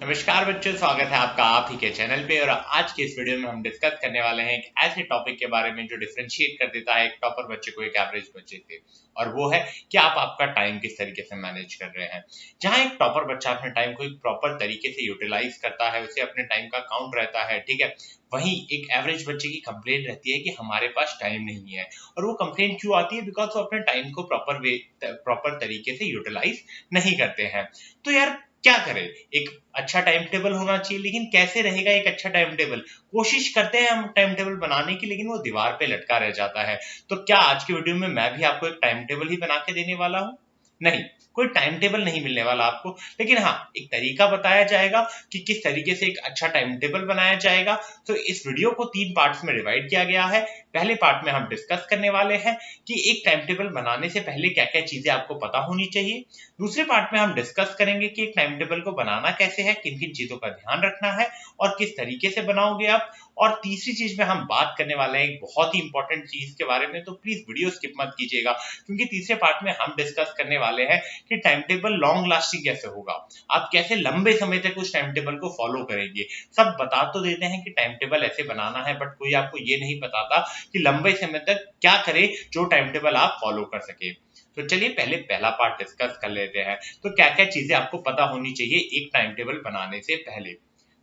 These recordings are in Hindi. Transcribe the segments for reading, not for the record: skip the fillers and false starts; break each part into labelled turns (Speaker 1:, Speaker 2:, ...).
Speaker 1: नमस्कार बच्चों, स्वागत है आपका आप ही के चैनल पे। और आज के इस वीडियो में हम डिस्कस करने वाले हैं एक ऐसे टॉपिक के बारे में जो डिफरेंशिएट कर देता है एक टॉपर बच्चे को एक एवरेज बच्चे से, और वो है कि आप आपका टाइम किस तरीके से मैनेज कर रहे हैं। जहां एक टॉपर बच्चा अपने टाइम को एक प्रॉपर तरीके से यूटिलाइज करता है, उसे अपने टाइम का काउंट रहता है, ठीक है, वहीं एक एवरेज बच्चे की कंप्लेंट रहती है कि हमारे पास टाइम नहीं है। और वो कंप्लेंट क्यों आती है? बिकॉज वो अपने टाइम को प्रॉपर तरीके से यूटिलाइज नहीं करते हैं। तो यार क्या करें? एक अच्छा टाइम टेबल होना चाहिए, लेकिन कैसे रहेगा एक अच्छा टाइम टेबल? कोशिश करते हैं हम टाइम टेबल बनाने की, लेकिन वो दीवार पे लटका रह जाता है। तो क्या आज की वीडियो में मैं भी आपको एक टाइम टेबल ही बना के देने वाला हूँ? नहीं, कोई टाइम टेबल नहीं मिलने वाला आपको, लेकिन हाँ, एक तरीका बताया जाएगा कि किस तरीके से एक अच्छा टाइम टेबल बनाया जाएगा। तो इस वीडियो को 3 पार्ट्स में डिवाइड किया गया है। पहले पार्ट में हम डिस्कस करने वाले हैं कि एक टाइम टेबल बनाने से पहले क्या-क्या चीजें आपको पता होनी चाहिए। दूसरे पार्ट में हम डिस्कस करेंगे कि एक टाइम टेबल को बनाना कैसे है, किन-किन चीजों का ध्यान रखना है और किस तरीके से बनाओगे आप। और तीसरी चीज में हम बात करने वाले हैं एक बहुत ही इंपॉर्टेंट चीज के बारे में, तो प्लीज वीडियो स्किप मत कीजिएगा, क्योंकि तीसरे पार्ट में हम डिस्कस करने वाले हैं कि टाइम टेबल लॉन्ग लास्टिंग कैसे होगा, आप कैसे लंबे समय तक उस टाइम टेबल को फॉलो करेंगे। सब बता तो देते हैं कि टाइम टेबल ऐसे बनाना है, बट कोई आपको ये नहीं बताता कि लंबे समय तक क्या करे जो टाइम टेबल आप फॉलो कर सके। तो चलिए पहले पहला पार्ट डिस्कस कर लेते हैं। तो क्या क्या चीजें आपको पता होनी चाहिए एक टाइम टेबल बनाने से पहले।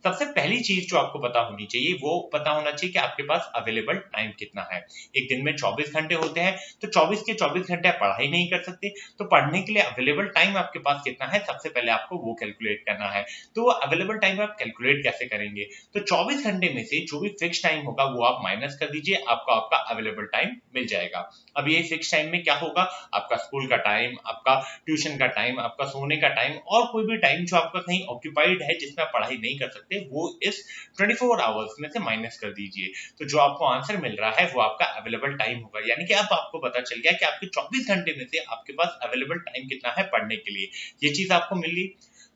Speaker 1: सबसे पहली चीज जो आपको पता होनी चाहिए वो पता होना चाहिए कि आपके पास अवेलेबल टाइम कितना है। एक दिन में 24 घंटे होते हैं, तो 24 के 24 घंटे आप पढ़ाई नहीं कर सकते, तो पढ़ने के लिए अवेलेबल टाइम आपके पास कितना है, सबसे पहले आपको वो कैलकुलेट करना है। तो वो अवेलेबल टाइम आप कैलकुलेट कैसे करेंगे? तो 24 घंटे में से जो भी फिक्स टाइम होगा वो आप माइनस कर दीजिए, आपको आपका अवेलेबल टाइम मिल जाएगा। अब ये फिक्स टाइम में क्या होगा? आपका स्कूल का टाइम, आपका ट्यूशन का टाइम, आपका सोने का टाइम, और कोई भी टाइम जो आपका कहीं ऑक्यूपाइड है जिसमें आप पढ़ाई नहीं कर सकते, वो इस 24 आवर्स में से माइनस कर दीजिए। तो जो आपको आंसर मिल रहा है वो आपका अवेलेबल टाइम होगा। यानी कि अब आपको पता चल गया कि आपके 24 घंटे में से आपके पास अवेलेबल टाइम कितना है पढ़ने के लिए। ये चीज आपको मिल गई।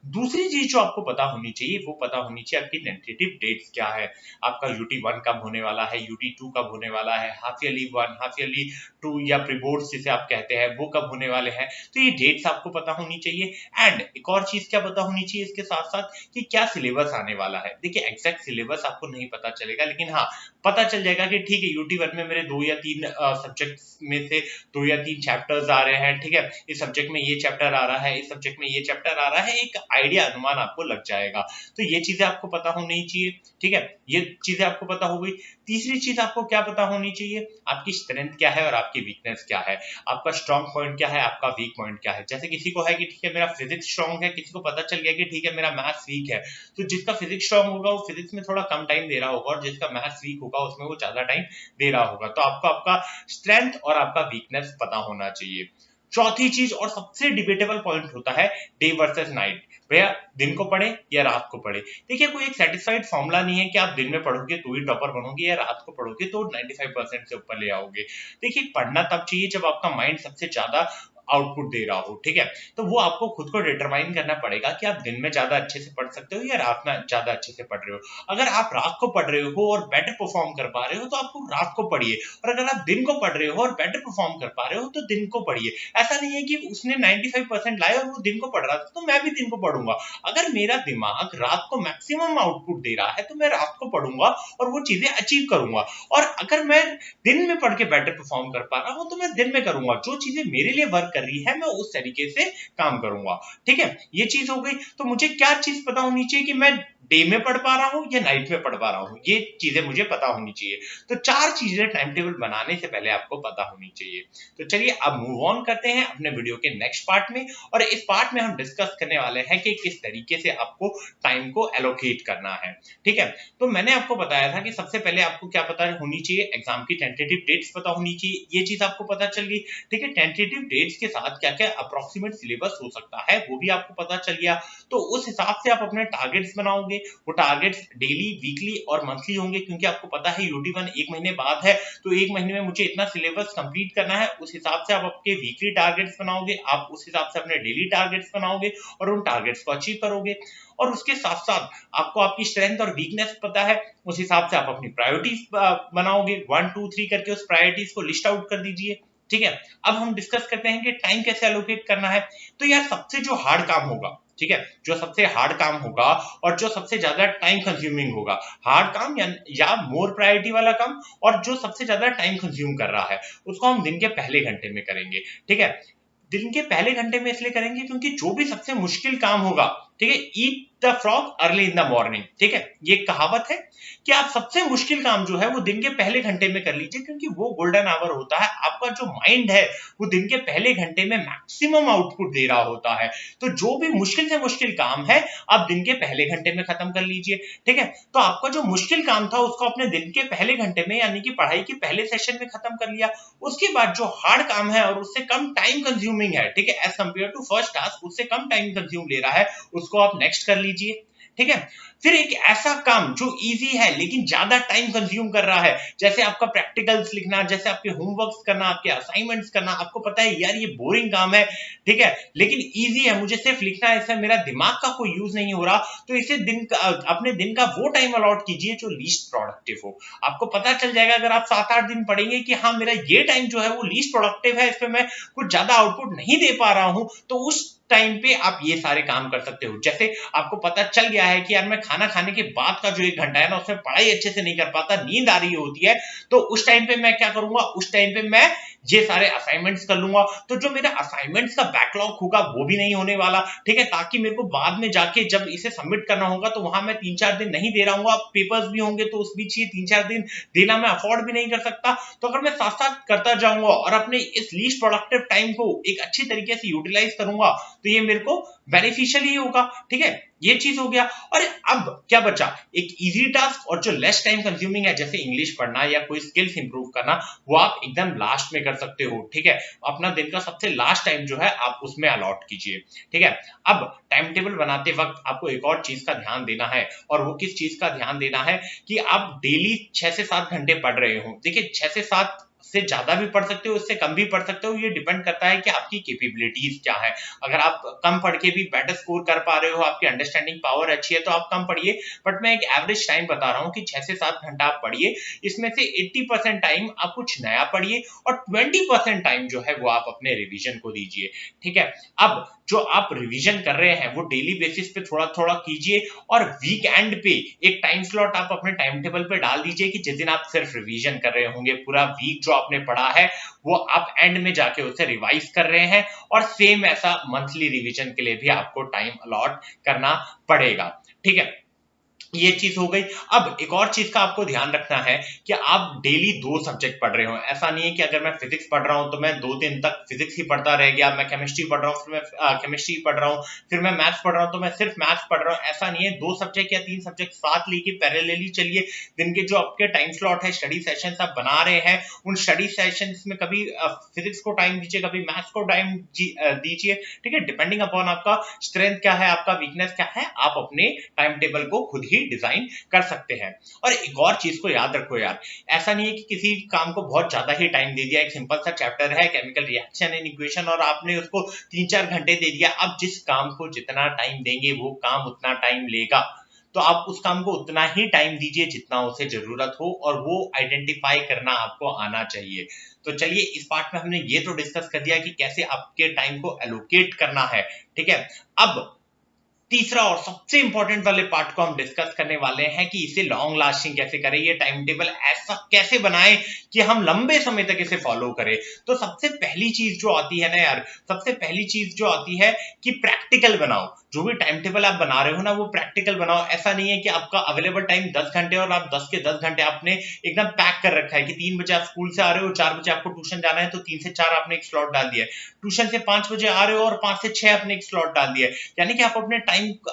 Speaker 1: दूसरी चीज जो आपको पता होनी चाहिए वो पता होनी चाहिए आपकी टेंटेटिव डेट्स क्या है। आपका UT1 कब होने वाला है, UT2 कब होने वाला है, हाफ ईयरली 1, हाफ ईयरली 2 या प्री बोर्ड्स जिसे आप कहते हैं वो कब होने वाले हैं। तो ये डेट्स आपको पता होनी चाहिए। एंड एक और चीज क्या पता होनी चाहिए इसके साथ साथ, कि क्या सिलेबस आने वाला है। देखिए एग्जैक्ट सिलेबस आपको नहीं पता चलेगा, लेकिन हाँ, पता चल जाएगा कि ठीक है, UT1 में मेरे 2 या 3 सब्जेक्ट में से 2 या 3 चैप्टर्स आ रहे हैं, ठीक है, इस सब्जेक्ट में ये चैप्टर आ रहा है, इस सब्जेक्ट में ये चैप्टर आ रहा है, एक आइडिया अनुमान आपको लग जाएगा। तो ये चीजें आपको पता होनी चाहिए, ठीक है, ये चीजें आपको पता हो गई। तीसरी चीज आपको क्या पता होनी चाहिए? आपकी स्ट्रेंथ क्या है और आपकी वीकनेस क्या है, आपका स्ट्रॉन्ग पॉइंट क्या है, आपका वीक पॉइंट क्या है। जैसे किसी को है कि ठीक है मेरा फिजिक्स स्ट्रॉन्ग है, किसी को पता चल गया कि ठीक है मेरा मैथ्स वीक है, तो जिसका फिजिक्स स्ट्रॉन्ग होगा वो फिजिक्स में थोड़ा कम टाइम दे रहा होगा, और जिसका मैथ्स वीक होगा उसमें वो ज्यादा टाइम दे रहा होगा। तो आपको आपका स्ट्रेंथ और आपका वीकनेस पता होना चाहिए। चौथी चीज और सबसे डिबेटेबल पॉइंट होता है डे वर्सेस नाइट। भैया दिन को पढ़े या रात को पढ़े? देखिए कोई एक सेटिस्फाइड फॉर्मूला नहीं है कि आप दिन में पढ़ोगे तो ही टॉपर बनोगे या रात को पढ़ोगे तो 95% से ऊपर ले आओगे। देखिए पढ़ना तब चाहिए जब आपका माइंड सबसे ज्यादा आउटपुट दे रहा हो, ठीक है, तो वो आपको खुद को डिटरमाइन करना पड़ेगा कि आप दिन में ज्यादा अच्छे से पढ़ सकते हो या रात में ज्यादा अच्छे से पढ़ रहे हो। अगर आप रात को पढ़ रहे हो और बेटर परफॉर्म कर पा रहे हो तो आपको रात को पढ़िए, और अगर आप दिन को पढ़ रहे हो और बेटर परफॉर्म कर पा रहे हो तो दिन को पढ़िए। ऐसा नहीं है कि उसने 95% लाए और वो दिन को पढ़ रहा था तो मैं भी दिन को पढ़ूंगा। अगर मेरा दिमाग रात को मैक्सिमम आउटपुट दे रहा है तो मैं रात को पढ़ूंगा और वो चीजें अचीव करूंगा। और अगर मैं दिन में पढ़ के बेटर परफॉर्म कर पा रहा हूं तो मैं दिन में करूंगा। जो चीजें मेरे लिए वर्क कर रही है मैं उस तरीके से काम करूंगा, ठीक है, ये चीज हो गई। तो मुझे क्या चीज पता होनी चाहिए कि मैं डे में पढ़ पा रहा हूं या नाइट में पढ़ पा रहा हूं, ये चीजें मुझे पता होनी चाहिए। तो 4 चीजें टाइम टेबल बनाने से पहले आपको पता होनी चाहिए। तो चलिए अब मूव ऑन करते हैं अपने वीडियो के नेक्स्ट पार्ट में, और इस पार्ट में हम डिस्कस करने वाले हैं कि किस तरीके से आपको टाइम को एलोकेट करना है, ठीक है। तो मैंने आपको बताया था कि सबसे पहले आपको क्या पता होनी चाहिए, एग्जाम की टेंटेटिव डेट्स पता होनी चाहिए, ये चीज आपको पता चल गई, ठीक है। टेंटेटिव डेट्स के साथ क्या क्या अप्रोक्सीमेट सिलेबस हो सकता है वो भी आपको पता चल गया। तो उस हिसाब से आप अपने टारगेट्स बनाओगे। वो टारगेट्स डेली, वीकली और मंथली होंगे, क्योंकि आपको पता है UT1 एक महीने बाद है, तो एक महीने में मुझे इतना सिलेबस कंप्लीट करना है। उस हिसाब से आप आपके वीकली टारगेट्स बनाओगे, आप उस हिसाब से अपने डेली टारगेट्स बनाओगे और उन टारगेट्स को अचीव करोगे। और उसके साथ साथ आपको आपकी स्ट्रेंथ और वीकनेस पता है, उस हिसाब से आप अपनी प्रायोरिटीज बनाओगे। 1 2 3 करके उस प्रायोरिटीज को लिस्ट आउट कर दीजिए, ठीक है। अब हम डिस्कस करते हैं कि टाइम कैसे एलोकेट करना है। तो यार सबसे जो हार्ड काम होगा ठीक है, जो सबसे हार्ड काम होगा और जो सबसे ज्यादा टाइम कंज्यूमिंग होगा, हार्ड काम या मोर प्रायोरिटी वाला काम और जो सबसे ज्यादा टाइम कंज्यूम कर रहा है, उसको हम दिन के पहले घंटे में करेंगे। ठीक है, दिन के पहले घंटे में इसलिए करेंगे क्योंकि जो भी सबसे मुश्किल काम होगा, ठीक है, eat the frog early in the morning, ठीक है, ये कहावत है कि आप सबसे मुश्किल काम जो है वो दिन के पहले घंटे में कर लीजिए, क्योंकि वो गोल्डन आवर होता है। आपका जो माइंड है वो दिन के पहले घंटे में मैक्सिमम आउटपुट दे रहा होता है। तो जो भी मुश्किल से मुश्किल काम है आप दिन के पहले घंटे में खत्म कर लीजिए। ठीक है, तो आपका जो मुश्किल काम था उसको अपने दिन के पहले घंटे में यानी कि पढ़ाई के पहले सेशन में खत्म कर लिया। उसके बाद जो हार्ड काम है और उससे कम टाइम कंज्यूमिंग है, ठीक है, as compare to first task, उससे कम टाइम कंज्यूम ले रहा है, उसको आप नेक्स्ट कर लीजिए। ठीक है, फिर एक ऐसा काम जो इजी है लेकिन ज्यादा टाइम कंज्यूम कर रहा है, जैसे आपका प्रैक्टिकल्स लिखना, जैसे आपके होमवर्क्स करना, आपके असाइनमेंट्स करना, आपको पता है यार ये बोरिंग काम है, ठीक है, लेकिन इजी है, मुझे सिर्फ लिखना है, इसमें मेरा दिमाग का कोई यूज नहीं हो रहा, तो इसे अपने दिन का वो टाइम अलॉट कीजिए जो लीस्ट प्रोडक्टिव हो। आपको पता चल जाएगा अगर आप 7-8 दिन पढ़ेंगे कि हाँ मेरा ये टाइम जो है वो लीस्ट प्रोडक्टिव है, इसमें मैं कुछ ज्यादा आउटपुट नहीं दे पा रहा हूं, तो उस टाइम पे आप ये सारे काम कर सकते हो। जैसे आपको पता चल गया है कि यार मैं खाना खाने के बाद का जो 1 घंटा है ना उसमें पढ़ाई अच्छे से नहीं कर पाता, नींद आ रही होती है, तो उस टाइम पे मैं क्या करूंगा, उस टाइम पे मैं ये सारे असाइनमेंट्स कर लूंगा। तो जो मेरा असाइनमेंट्स का बैकलॉग होगा वो भी नहीं होने वाला, ठीक है, ताकि मेरे को बाद में जाके जब इसे सबमिट करना होगा तो वहां मैं 3-4 दिन नहीं दे रहा हूँ, पेपर्स भी होंगे तो उस बीच ये 3-4 दिन देना मैं अफोर्ड भी नहीं कर सकता। तो अगर मैं साथ साथ करता जाऊंगा और अपने इस लीस्ट प्रोडक्टिव टाइम को एक अच्छी तरीके से यूटिलाइज करूंगा तो ये मेरे को बेनिफिशियल ही होगा। ठीक है, ये चीज हो गया। और अब क्या बचा, एक इजी टास्क और जो लेस टाइम कंज्यूमिंग है, जैसे इंग्लिश पढ़ना या कोई स्किल्स इंप्रूव करना, वो आप एकदम लास्ट में कर सकते हो। ठीक है, अपना दिन का सबसे लास्ट टाइम जो है आप उसमें अलॉट कीजिए। ठीक है, अब टाइम टेबल बनाते वक्त आपको एक और चीज का ध्यान देना है, और वो किस चीज का ध्यान देना है कि आप डेली 6 से 7 घंटे पढ़ रहे हो। देखिए 6 से 7 से ज्यादा भी पढ़ सकते हो, उससे कम भी पढ़ सकते हो, ये डिपेंड करता है कि आपकी कैपेबिलिटीज क्या है। अगर आप कम पढ़ के भी बेटर स्कोर कर पा रहे हो, आपकी अंडरस्टैंडिंग पावर अच्छी है, तो आप कम पढ़िए। बट मैं एक एवरेज टाइम बता रहा हूँ कि 6 से 7 घंटा आप पढ़िए, इसमें से 80% टाइम आप कुछ नया पढ़िए और 20% टाइम जो है वो आप अपने रिविजन को दीजिए। ठीक है, अब जो आप रिवीजन कर रहे हैं वो डेली बेसिस पे थोड़ा थोड़ा कीजिए, और वीकेंड पे एक टाइम स्लॉट आप अपने टाइम टेबल पे डाल दीजिए कि जिस दिन आप सिर्फ रिवीजन कर रहे होंगे, पूरा वीक जो आपने पढ़ा है वो आप एंड में जाके उसे रिवाइज कर रहे हैं, और सेम ऐसा मंथली रिवीजन के लिए भी आपको टाइम अलॉट करना पड़ेगा। ठीक है, ये चीज हो गई। अब एक और चीज का आपको ध्यान रखना है कि आप डेली 2 सब्जेक्ट पढ़ रहे हो। ऐसा नहीं है कि अगर मैं फिजिक्स पढ़ रहा हूं तो मैं 2 दिन तक फिजिक्स ही पढ़ता रह गया, मैं केमिस्ट्री पढ़ रहा हूं फिर मैं केमिस्ट्री पढ़ रहा हूं, फिर मैं मैथ्स पढ़ रहा हूं तो मैं सिर्फ मैथ्स पढ़ रहा हूं। ऐसा नहीं है, 2 सब्जेक्ट या 3 सब्जेक्ट साथ लेके पैरेलली चलिए। दिन के जो आपके टाइम स्लॉट है, स्टडी सेशन आप बना रहे हैं, उन स्टडी सेशन में कभी फिजिक्स को टाइम दीजिए, कभी मैथ्स को टाइम दीजिए। ठीक है, डिपेंडिंग अपॉन आपका स्ट्रेंथ क्या है, आपका वीकनेस क्या है, आप अपने टाइम टेबल को खुद ही डिजाइन कर सकते हैं। और एक और चीज को याद रखो यार, ऐसा नहीं है कि किसी काम को बहुत ज्यादा ही टाइम दे दिया, एक सिंपल सा चैप्टर है केमिकल रिएक्शन एंड इक्वेशन और आपने उसको 3-4 घंटे दे दिया। अब जिस काम को जितना टाइम देंगे वो काम उतना टाइम लेगा, तो आप उस काम को उतना ही टाइम दीजिए जितना उसे जरूरत हो, और वो आइडेंटिफाई करना आपको आना चाहिए। तो चलिए, इस पार्ट में हमने ये तो डिस्कस कर दिया कि कैसे आपके टाइम को एलोकेट करना है। ठीक है, अब तीसरा और सबसे इंपॉर्टेंट वाले पार्ट को हम डिस्कस करने वाले हैं कि इसे लॉन्ग लास्टिंग कैसे करें, ये टाइम टेबल ऐसा कैसे बनाएं कि हम लंबे समय तक इसे फॉलो करें। तो सबसे पहली चीज जो आती है ना यार, सबसे पहली चीज जो आती है कि प्रैक्टिकल बनाओ। जो भी टाइम टेबल आप बना रहे हो ना वो प्रैक्टिकल बनाओ। ऐसा नहीं है कि आपका अवेलेबल टाइम 10 घंटे और आप 10 के 10 घंटे आपने एकदम पैक कर रखा है कि 3 बजे आप स्कूल से आ रहे हो, 4 बजे आपको ट्यूशन जाना है, तो 3 से 4 आपने एक स्लॉट डाल दिया है। ट्यूशन से 5 बजे आ रहे हो और 5 से 6 आपने एक स्लॉट डाल दिया है, यानी कि आप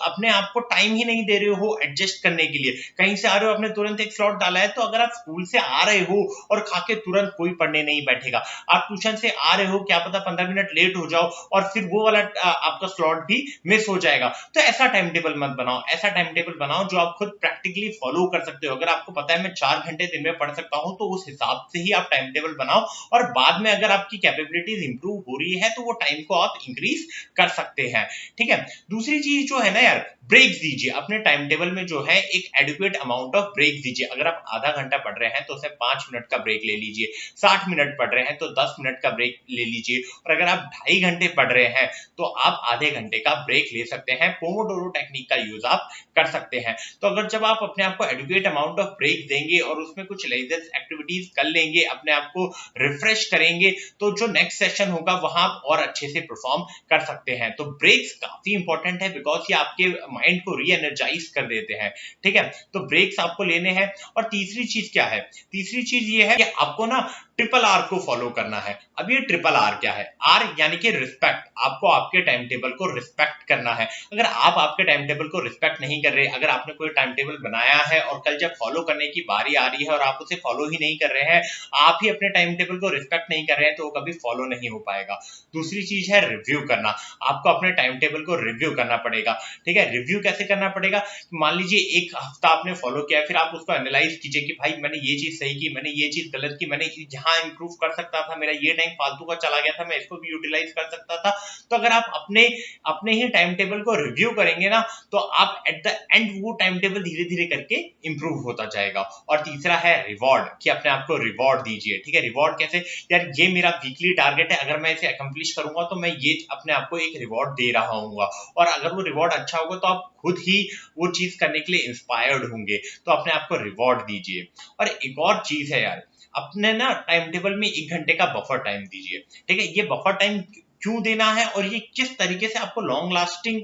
Speaker 1: अपने आप को टाइम ही नहीं दे रहे हो एडजस्ट करने के लिए। कहीं से आ रहे हो, आपने तुरंत एक स्लॉट डाला है, तो अगर आप स्कूल से आ रहे हो और खा के तुरंत कोई पढ़ने नहीं बैठेगा। आप ट्यूशन से आ रहे हो, क्या पता 15 मिनट लेट हो जाओ और फिर वो वाला आपका स्लॉट भी मिस हो जाएगा। तो ऐसा टाइम टेबल मत बनाओ, ऐसा टाइम टेबल बनाओ जो आप खुद प्रैक्टिकली फॉलो कर सकते हो। अगर आपको पता है मैं 4 घंटे दिन में पढ़ सकता हूं, तो उस हिसाब से ही आप टाइम टेबल बनाओ, और बाद में अगर आपकी कैपेबिलिटीज इंप्रूव हो रही है तो वो टाइम को आप इंक्रीज कर सकते हैं। ठीक है, दूसरी चीज जो है ना यार, ब्रेक्स दीजिए अपने टाइम टेबल में, जो है एक एडिक्वेट अमाउंट ऑफ ब्रेक दीजिए। अगर आप आधा घंटा पढ़ रहे हैं तो उसमें 5 मिनट का ब्रेक ले लीजिए, 60 मिनट पढ़ रहे हैं तो 10 मिनट का ब्रेक ले लीजिए, और अगर आप 2.5 घंटे पढ़ रहे हैं तो आप आधे घंटे का ब्रेक ले सकते हैं, पोमोडोरो टेक्निक का यूज आप कर सकते हैं। तो अगर जब आप अपने आप को एडुकेट अमाउंट ऑफ ब्रेक देंगे और उसमें कुछ लेजर एक्टिविटीज कर लेंगे, अपने आप को रिफ्रेश करेंगे, तो जो नेक्स्ट सेशन होगा वहां आप और अच्छे से परफॉर्म कर सकते हैं। तो ब्रेक्स काफी इंपॉर्टेंट है बिकॉज ये आपके माइंड को री एनर्जाइज कर देते हैं। ठीक है, तो ब्रेक्स आपको लेने हैं। और तीसरी चीज क्या है? तीसरी चीज ये है कि आपको ना ट्रिपल आर को फॉलो करना है। अब ये ट्रिपल आर क्या है? आर यानी कि रिस्पेक्ट, आपको आपके टाइम टेबल को रिस्पेक्ट करना है। अगर आप आपके टाइम टेबल को रिस्पेक्ट नहीं कर रहे, अगर आपने कोई टाइम टेबल बनाया है और कल जब फॉलो करने की बारी आ रही है और आप उसे फॉलो ही नहीं कर रहे हैं, आप ही अपने टाइम टेबल को रिस्पेक्ट नहीं कर रहे हैं, तो वो कभी फॉलो नहीं हो पाएगा। दूसरी चीज है रिव्यू करना, आपको अपने टाइम टेबल को रिव्यू करना पड़ेगा। ठीक है, रिव्यू कैसे करना पड़ेगा? मान लीजिए एक हफ्ता आपने फॉलो किया, फिर आप उसको एनालाइज कीजिए कि भाई मैंने ये चीज सही की, मैंने ये चीज गलत की, मैंने यहाँ इंप्रूव कर सकता था, मेरा ये टाइम फालतू का चला गया था, मैं इसको भी यूटिलाइज कर सकता था। तो अगर आप अपने ही टाइम टेबल को रिव्यू करेंगे ना, तो आप एट द एंड वो टाइम टेबल धीरे धीरे करके इंप्रूव होता जाएगा। और तीसरा है रिवॉर्ड, कि अपने आप को रिवॉर्ड दीजिए। ठीक है, रिवॉर्ड कैसे? यार ये मेरा वीकली टारगेट है, अगर मैं इसे अकम्प्लिश करूंगा तो मैं ये अपने आप को एक रिवॉर्ड दे रहा हूँ, और अगर वो रिवॉर्ड अच्छा होगा तो आप खुद ही वो चीज करने के लिए इंस्पायर्ड होंगे। तो अपने आप को रिवॉर्ड दीजिए। और एक और चीज है यार, अपने ना टाइम टेबल में 1 घंटे का बफर टाइम दीजिए। ठीक है, ये बफर टाइम क्यों देना है और ये किस तरीके से आपको लॉन्ग लास्टिंग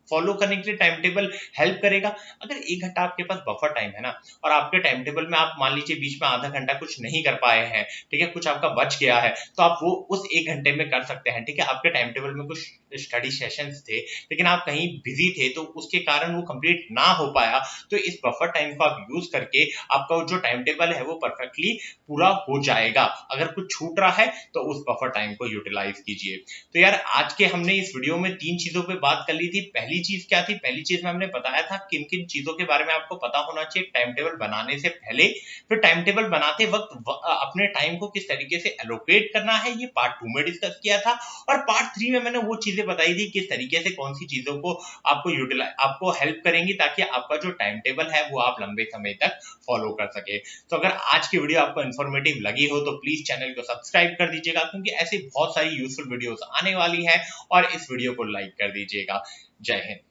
Speaker 1: फॉलो करने के लिए टाइम टेबल हेल्प करेगा? अगर 1 घंटा आपके पास बफर टाइम है ना, और आपके टाइम टेबल में आप मान लीजिए बीच में आधा घंटा कुछ नहीं कर पाए हैं, ठीक है, कुछ आपका बच गया है, तो आप वो उस 1 घंटे में कर सकते हैं। ठीक है, आपके टाइम टेबल में कुछ स्टडी सेशंस थे लेकिन आप कहीं बिजी थे, तो उसके कारण वो कंप्लीट ना हो पाया, तो इस बफर टाइम को आप यूज करके आपका जो टाइम टेबल है वो परफेक्टली पूरा हो जाएगा। अगर कुछ छूट रहा है तो उस बफर टाइम को यूटिलाइज कीजिए। तो यार आज के हमने इस वीडियो में 3 चीजों पे बात कर ली थी। पहली चीज क्या थी? पहली चीज में हमने बताया था किन किन चीजों के बारे में आपको पता होना चाहिए टाइम टेबल बनाने से पहले। फिर टाइम टेबल बनाते वक्त अपने टाइम को किस तरीके से एलोकेट करना है, ये पार्ट 2 में डिस्कस किया था। और पार्ट 3 में मैंने वो चीजें बताई थी किस तरीके से कौन सी चीजों को आपको हेल्प करेंगी ताकि आपका जो टाइम टेबल है वो आप लंबे समय तक फॉलो कर सके। तो अगर आज की वीडियो आपको इन्फॉर्मेटिव लगी हो तो प्लीज चैनल को सब्सक्राइब कर दीजिएगा, क्योंकि ऐसी बहुत सारी यूजफुल वीडियोस आने वाली है। और इस वीडियो को लाइक कर दीजिएगा। जय हिंद।